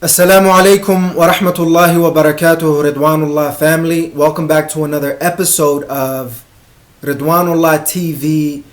Assalamu alaikum wa rahmatullahi wa barakatuh, Ridwanullah family. Welcome back to another episode of Ridwanullah TV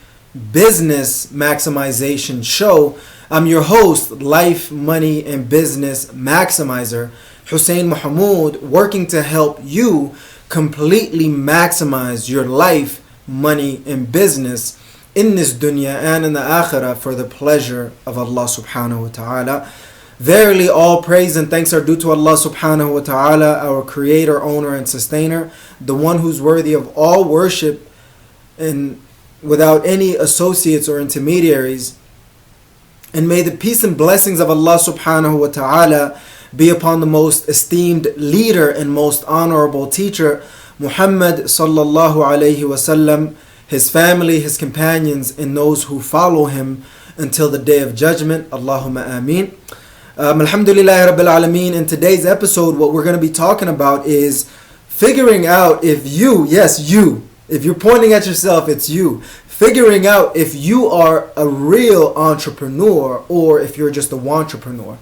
Business Maximization Show. I'm your host, Life, Money, and Business Maximizer, HusseinMohamud, working to help you completely maximize your life, money, and business in this dunya and in the akhirah for the pleasure of Allah subhanahu wa ta'ala. Verily, all praise and thanks are due to Allah subhanahu wa ta'ala, our creator, owner, and sustainer, the one who's worthy of all worship and without any associates or intermediaries. And may the peace and blessings of Allah subhanahu wa ta'ala be upon the most esteemed leader and most honorable teacher, Muhammad sallallahu alayhi wasallam, his family, his companions, and those who follow him until the day of judgment. Allahumma ameen. Alhamdulillah Rabbil Alameen. In today's episode, what we're going to be talking about is figuring out if you, yes, you, if you're pointing at yourself, it's you, figuring out if you are a real entrepreneur or if you're just a wantrepreneur.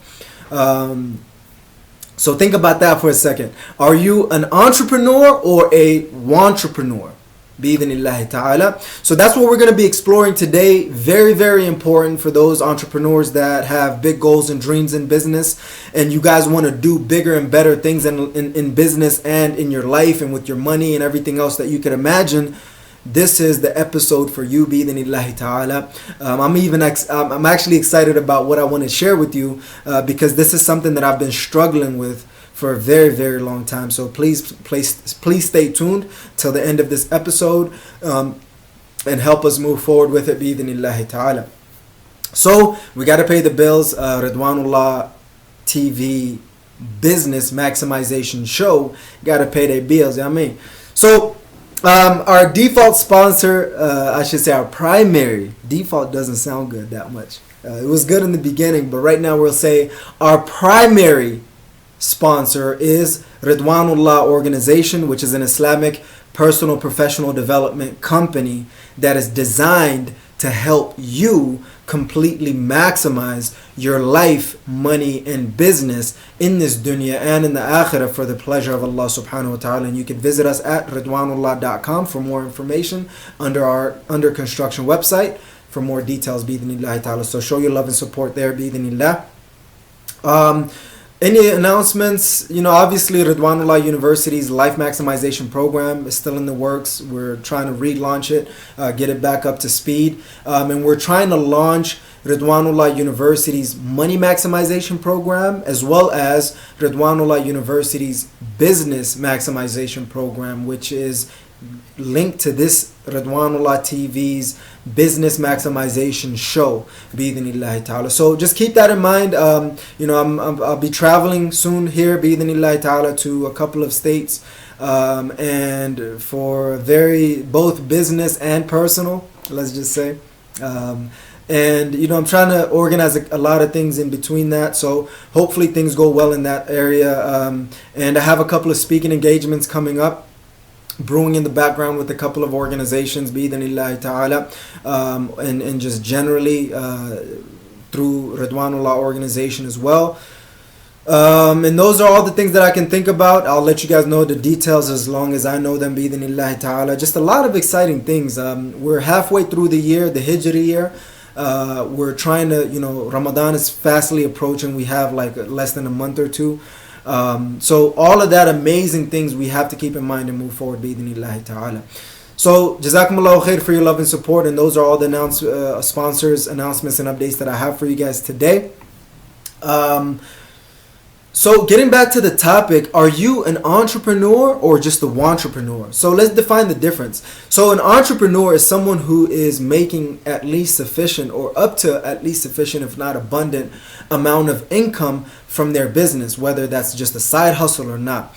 So think about that for a second. Are you an entrepreneur or a wantrepreneur? Bi-idhnillahi ta'ala. So that's what we're going to be exploring today. Very, very important for those entrepreneurs that have big goals and dreams in business, and you guys want to do bigger and better things in business and in your life and with your money and everything else that you could imagine. This is the episode for you, bi-idhnillahi ta'ala. I'm actually excited about what I want to share with you because this is something that I've been struggling with for a very, very long time. So please stay tuned till the end of this episode and help us move forward with it, bi-idhnillahi ta'ala. So we got to pay the bills. Ridwanullah TV Business Maximization Show got to pay their bills, you know what I mean? So our default sponsor, I should say our primary, default doesn't sound good that much. It was good in the beginning, but right now we'll say our primary sponsor is Ridwanullah Organization, which is an Islamic personal professional development company that is designed to help you completely maximize your life, money, and business in this dunya and in the akhirah for the pleasure of Allah subhanahu wa ta'ala. And you can visit us at ridwanullah.com for more information under our under construction website for more details, bi-idhnillahi ta'ala. So show your love and support there, bi-idhnillah. Any announcements? Obviously Ridwanullah University's Life Maximization Program is still in the works. We're trying to relaunch it, get it back up to speed. And we're trying to launch Ridwanullah University's Money Maximization Program as well as Ridwanullah University's Business Maximization Program, which is linked to this Ridwanullah TV's Business Maximization Show, bi-idhnillahi ta'ala. So just keep that in mind. I'll be traveling soon here, bi-idhnillahi ta'ala, to a couple of states, and for both business and personal, let's just say. And I'm trying to organize a lot of things in between that, so hopefully things go well in that area. And I have a couple of speaking engagements coming up, brewing in the background with a couple of organizations, bi-idhnillahi ta'ala, and just generally through Ridwanullah Organization as well. And those are all the things that I can think about. I'll let you guys know the details as long as I know them, bi-idhnillahi ta'ala. Just a lot of exciting things. We're halfway through the year, the Hijri year. We're trying to, Ramadan is fastly approaching. We have like less than a month or two. So all of that amazing things we have to keep in mind and move forward, bi-idhnillahi ta'ala. So jazakumullahu khair for your love and support, and those are all the sponsors, announcements, and updates that I have for you guys today. So getting back to the topic, are you an entrepreneur or just a wantrepreneur? So let's define the difference. So an entrepreneur is someone who is making at least sufficient or up to at least sufficient, if not abundant, amount of income from their business, whether that's just a side hustle or not.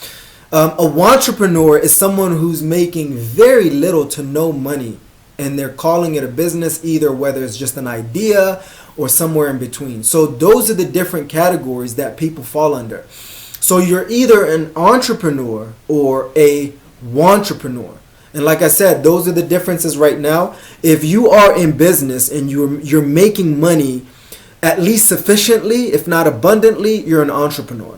A wantrepreneur is someone who's making very little to no money, and they're calling it a business, either whether it's just an idea or somewhere in between. So those are the different categories that people fall under. So you're either an entrepreneur or a wantrepreneur. And like I said, those are the differences right now. If you are in business and you're making money at least sufficiently, if not abundantly, you're an entrepreneur.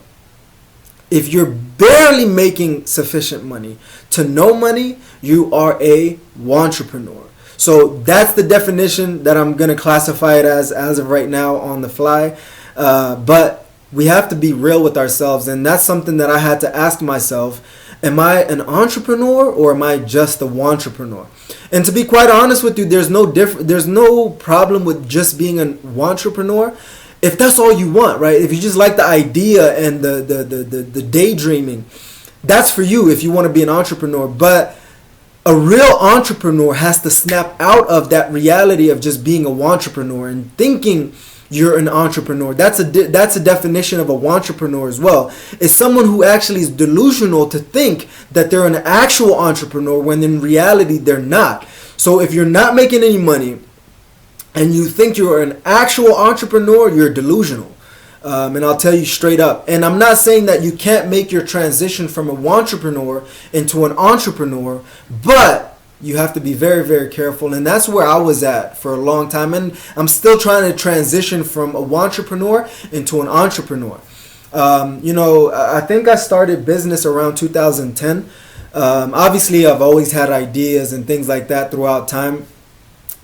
If you're barely making sufficient money to no money, you are a wantrepreneur. So that's the definition that I'm going to classify it as of right now on the fly. But we have to be real with ourselves, and that's something that I had to ask myself. Am I an entrepreneur or am I just a wantrepreneur? And to be quite honest with you, there's no problem with just being a wantrepreneur if that's all you want, right? If you just like the idea and the daydreaming, that's for you if you want to be an entrepreneur. But a real entrepreneur has to snap out of that reality of just being a wantrepreneur and thinking you're an entrepreneur. That's a definition of a wantrepreneur as well. It's someone who actually is delusional to think that they're an actual entrepreneur when in reality they're not. So if you're not making any money and you think you're an actual entrepreneur, you're delusional. And I'll tell you straight up. And I'm not saying that you can't make your transition from a wantrepreneur into an entrepreneur, but you have to be very, very careful. And that's where I was at for a long time. And I'm still trying to transition from a wantrepreneur into an entrepreneur. I think I started business around 2010. Obviously, I've always had ideas and things like that throughout time.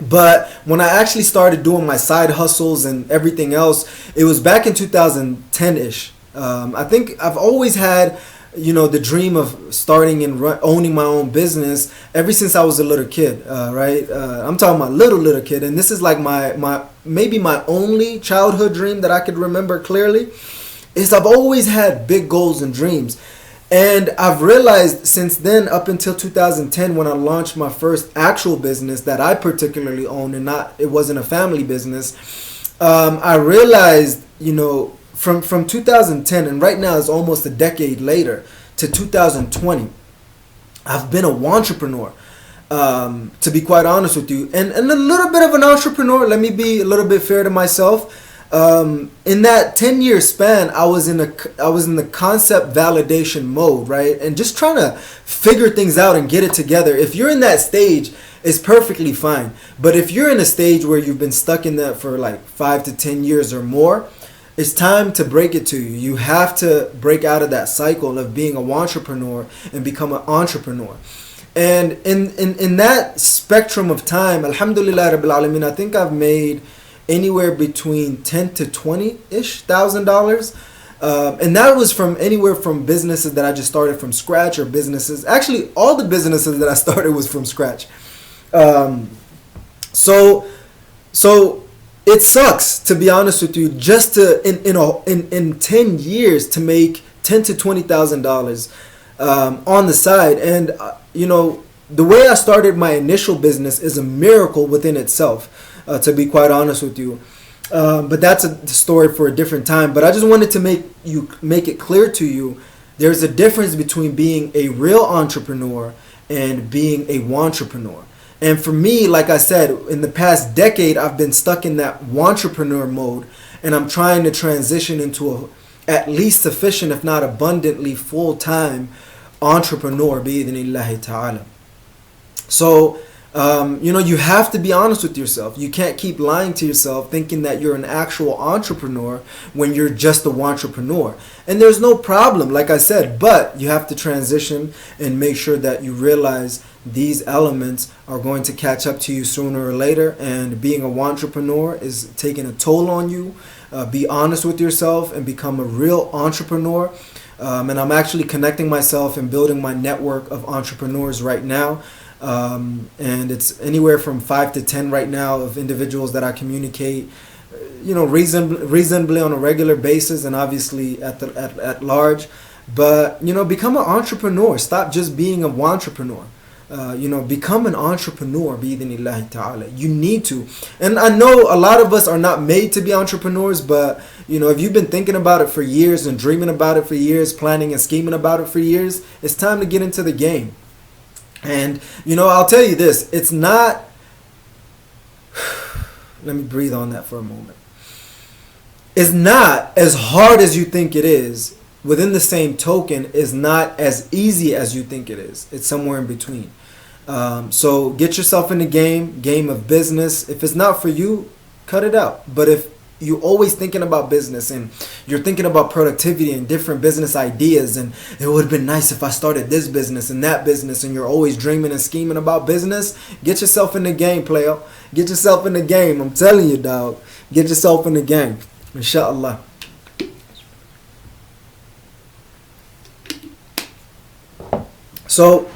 But when I actually started doing my side hustles and everything else, it was back in 2010-ish. I think I've always had the dream of starting and owning my own business ever since I was a little kid, right? I'm talking about little kid. And this is like maybe my only childhood dream that I could remember clearly, is I've always had big goals and dreams. And I've realized since then, up until 2010, when I launched my first actual business that I particularly owned, and it wasn't a family business, I realized, from 2010 and right now is almost a decade later to 2020, I've been a wantrepreneur, to be quite honest with you, and a little bit of an entrepreneur. Let me be a little bit fair to myself. In that 10-year span, I was in the concept validation mode, right? And just trying to figure things out and get it together. If you're in that stage, it's perfectly fine. But if you're in a stage where you've been stuck in that for like 5 to 10 years or more, it's time to break it to you. You have to break out of that cycle of being a wantrepreneur and become an entrepreneur. And in that spectrum of time, alhamdulillah rabbil alameen, I think I've made anywhere between $10,000 to $20,000. And that was from anywhere from businesses that I just started from scratch, or businesses. Actually, all the businesses that I started was from scratch. So it sucks, to be honest with you, just to in 10 years to make $10,000 to $20,000 on the side. And the way I started my initial business is a miracle within itself. To be quite honest with you. But that's a story for a different time. But I just wanted to make it clear to you, there's a difference between being a real entrepreneur and being a wantrepreneur. And for me, like I said, in the past decade, I've been stuck in that wantrepreneur mode, and I'm trying to transition into at least sufficient, if not abundantly, full-time entrepreneur, bi-idhnillahi ta'ala. So, you have to be honest with yourself. You can't keep lying to yourself thinking that you're an actual entrepreneur when you're just a wantrepreneur. And there's no problem, like I said, but you have to transition and make sure that you realize these elements are going to catch up to you sooner or later. And being a wantrepreneur is taking a toll on you. Be honest with yourself and become a real entrepreneur. And I'm actually connecting myself and building my network of entrepreneurs right now. And it's anywhere from 5 to 10 right now of individuals that I communicate, reasonably on a regular basis, and obviously at large. But become an entrepreneur. Stop just being a wantrepreneur. Become an entrepreneur, bi-idhnillahi ta'ala. You need to. And I know a lot of us are not made to be entrepreneurs, but if you've been thinking about it for years and dreaming about it for years, planning and scheming about it for years, it's time to get into the game. And, I'll tell you this, it's not, let me breathe on that for a moment. It's not as hard as you think it is. Within the same token, is not as easy as you think it is. It's somewhere in between. So get yourself in the game of business. If it's not for you, cut it out. But if you always thinking about business and you're thinking about productivity and different business ideas, and it would have been nice if I started this business and that business, and you're always dreaming and scheming about business, get yourself in the game, player. Get yourself in the game. I'm telling you, dog. Get yourself in the game. Inshallah. So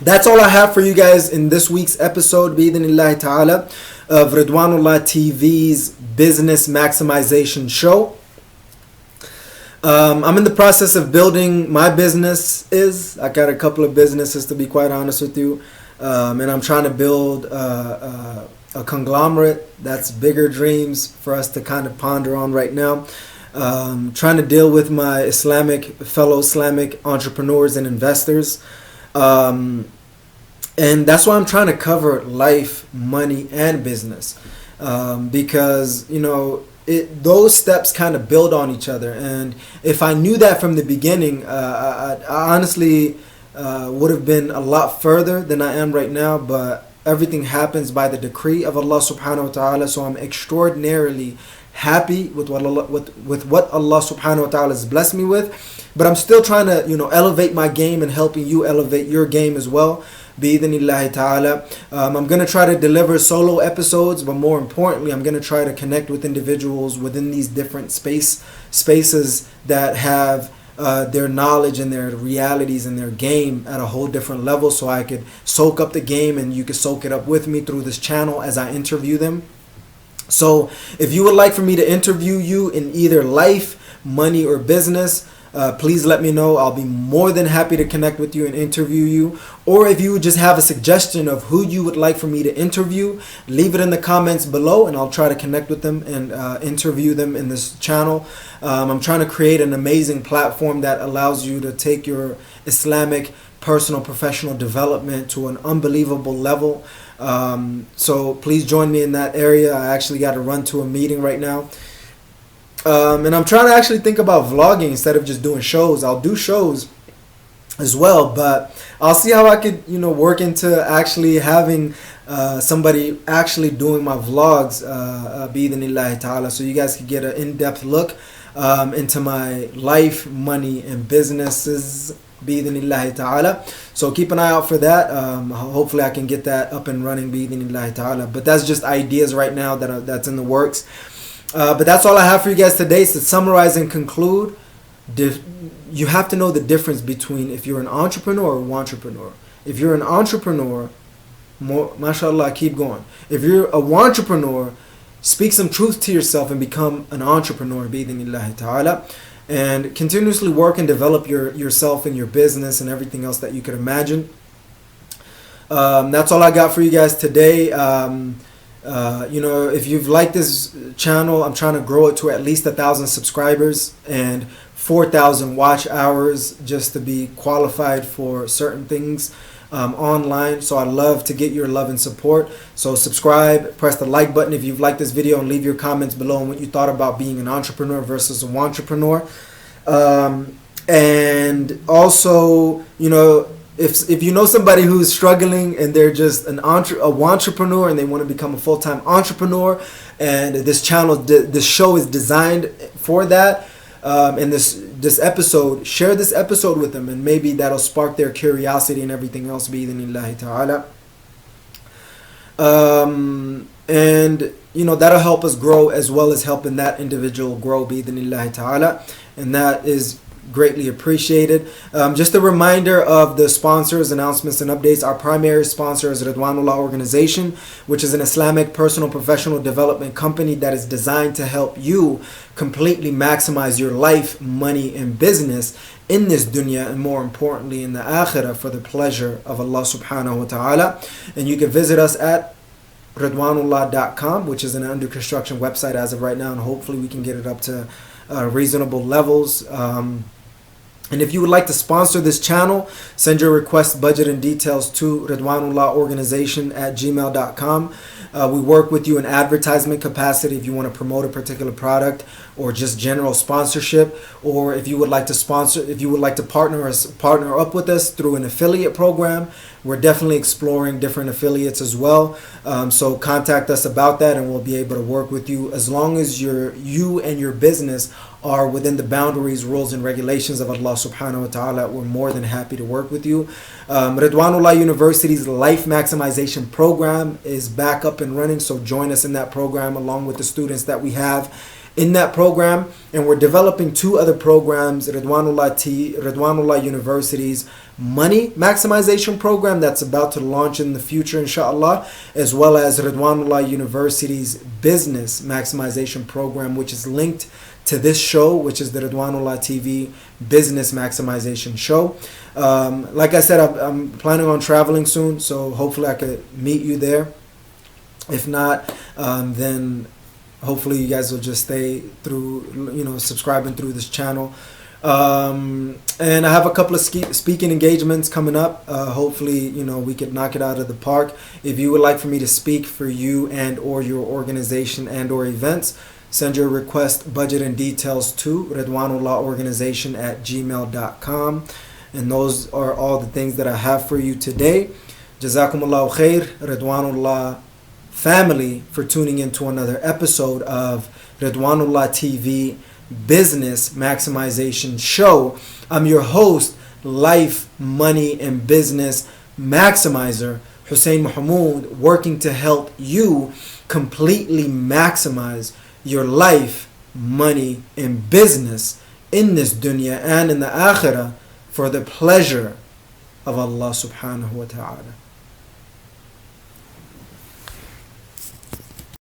that's all I have for you guys in this week's episode, bi'idhnillahi ta'ala, of Ridwanullah TV's Business Maximization Show. I'm in the process of building my businesses. I got a couple of businesses, to be quite honest with you. And I'm trying to build a conglomerate. That's bigger dreams for us to kind of ponder on right now. Trying to deal with my fellow Islamic entrepreneurs and investors. And that's why I'm trying to cover life, money, and business. Because, those steps kind of build on each other. And if I knew that from the beginning, I honestly would have been a lot further than I am right now. But everything happens by the decree of Allah subhanahu wa ta'ala. So I'm extraordinarily happy with what Allah subhanahu wa ta'ala has blessed me with. But I'm still trying to, elevate my game and helping you elevate your game as well. Bi'idhnillahi ta'ala. I'm going to try to deliver solo episodes, but more importantly, I'm going to try to connect with individuals within these different spaces that have their knowledge and their realities and their game at a whole different level, so I could soak up the game and you could soak it up with me through this channel as I interview them. So if you would like for me to interview you in either life, money, or business, please let me know. I'll be more than happy to connect with you and interview you. Or if you just have a suggestion of who you would like for me to interview, leave it in the comments below and I'll try to connect with them and interview them in this channel. I'm trying to create an amazing platform that allows you to take your Islamic personal professional development to an unbelievable level. So please join me in that area. I actually got to run to a meeting right now. And I'm trying to actually think about vlogging instead of just doing shows. I'll do shows as well, but I'll see how I could, work into actually having somebody actually doing my vlogs, bi'idhnillahi ta'ala, so you guys can get an in-depth look into my life, money, and businesses, bi'idhnillahi ta'ala. So keep an eye out for that. Hopefully I can get that up and running, bi'idhnillahi ta'ala. But that's just ideas right now that's in the works. But that's all I have for you guys today. So to summarize and conclude, you have to know the difference between if you're an entrepreneur or wantrepreneur. If you're an entrepreneur, mashallah, keep going. If you're a wantrepreneur, speak some truth to yourself and become an entrepreneur, bi'idhnillahi ta'ala. And continuously work and develop yourself and your business and everything else that you could imagine. That's all I got for you guys today. If you've liked this channel, I'm trying to grow it to at least 1,000 subscribers and 4,000 watch hours just to be qualified for certain things online. So I'd love to get your love and support. So subscribe, press the like button if you've liked this video, and leave your comments below on what you thought about being an entrepreneur versus a wantrepreneur. And also, if you know somebody who's struggling and they're just a wantrepreneur and they want to become a full-time entrepreneur, and this show is designed for that, and this episode, share this episode with them, and maybe that'll spark their curiosity and everything else, bi'idhnillahi ta'ala. And that'll help us grow as well as helping that individual grow, bi'idhnillahi ta'ala, and that is greatly appreciated. Just a reminder of the sponsors, announcements, and updates. Our primary sponsor is Ridwanullah Organization, which is an Islamic personal professional development company that is designed to help you completely maximize your life, money, and business in this dunya, and more importantly in the akhirah, for the pleasure of Allah subhanahu wa ta'ala. And you can visit us at Ridwanullah.com, which is an under construction website as of right now, and hopefully we can get it up to reasonable levels. And if you would like to sponsor this channel, send your request, budget, and details to Ridwanullah Organization at gmail.com. We work with you in advertisement capacity if you want to promote a particular product, or just general sponsorship, or if you would like to partner up with us through an affiliate program. We're definitely exploring different affiliates as well. So contact us about that, and we'll be able to work with you as long as you and your business are within the boundaries, rules, and regulations of Allah subhanahu wa ta'ala. We're more than happy to work with you. Ridwanullah University's Life Maximization Program is back up and running, so join us in that program along with the students that we have in that program. And we're developing 2 other programs: Ridwanullah University's Money Maximization Program that's about to launch in the future, inshallah, as well as Ridwanullah University's Business Maximization Program, which is linked to this show, which is the Ridwanullah TV Business Maximization Show. Like I said, I'm planning on traveling soon, so hopefully I could meet you there. If not, then hopefully you guys will just stay through, subscribing through this channel. And I have a couple of speaking engagements coming up. Hopefully, we could knock it out of the park. If you would like for me to speak for you and or your organization and or events, send your request, budget, and details to ridwanullahorganization@gmail.com. And those are all the things that I have for you today. Jazakumullahu khair, Ridwanullah family, for tuning into another episode of Ridwanullah TV Business Maximization Show. I'm your host, life, money, and business maximizer, HusseinMohamud, working to help you completely maximize your life, money, and business in this dunya and in the akhirah for the pleasure of Allah subhanahu wa ta'ala.